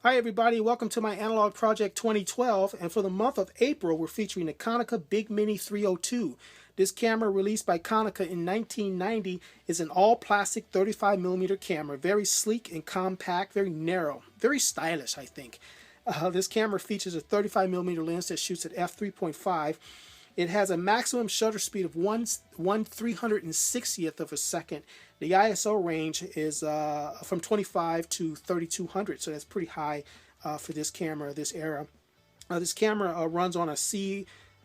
Hi everybody, welcome to my Analog Project 2012, and for the month of April we're featuring the Konica Big Mini 302. This camera, released by Konica in 1990, is an all-plastic 35mm camera, very sleek and compact, very narrow, very stylish I think. This camera features a 35mm lens that shoots at f3.5. It has a maximum shutter speed of 1/360th of a second. The ISO range is from 25 to 3200, so that's pretty high for this camera, this era. This camera runs on a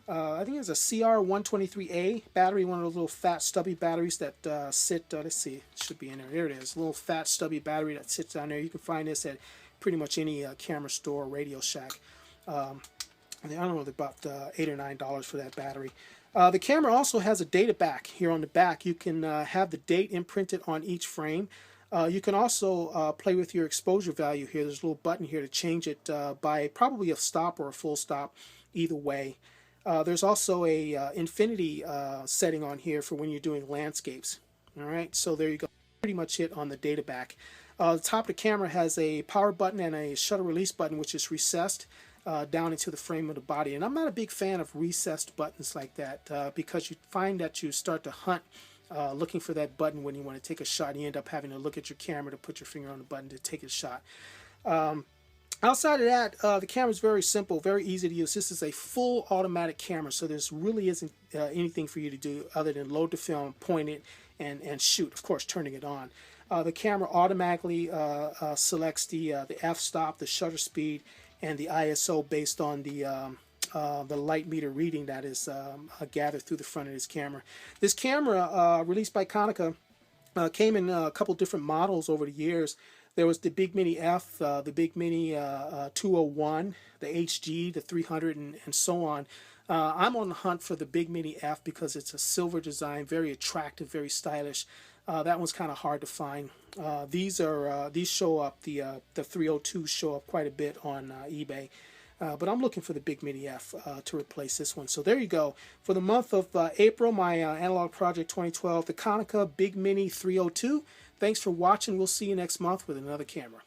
I think it's a CR123A battery, one of those little fat stubby batteries that sit, let's see, it should be in there, there it is, a little fat stubby battery that sits down there. You can find this at pretty much any camera store or Radio Shack. I don't know, about $8 or $9 for that battery. The camera also has a data back here on the back. You can have the date imprinted on each frame. You can also play with your exposure value here. There's a little button here to change it by probably a stop or a full stop, either way. There's also a infinity setting on here for when you're doing landscapes. All right, so there you go. Pretty much it on the data back. The top of the camera has a power button and a shutter release button, which is recessed down into the frame of the body. And I'm not a big fan of recessed buttons like that because you find that you start to hunt looking for that button when you want to take a shot. You end up having to look at your camera to put your finger on the button to take a shot. Outside of that, the camera is very simple, very easy to use. This is a full automatic camera, so there's really isn't anything for you to do other than load the film, point it, and shoot, of course, turning it on. The camera automatically selects the f-stop, the shutter speed, and the ISO based on the light meter reading that is gathered through the front of this camera. This camera, released by Konica, came in a couple different models over the years. There was the Big Mini F, the Big Mini 201, the HG, the 300, and so on. I'm on the hunt for the Big Mini F because it's a silver design, very attractive, very stylish. That one's kind of hard to find. These show up, the 302s show up quite a bit on eBay. But I'm looking for the Big Mini F to replace this one. So there you go. For the month of April, my Analog Project 2012, the Konica Big Mini 302. Thanks for watching. We'll see you next month with another camera.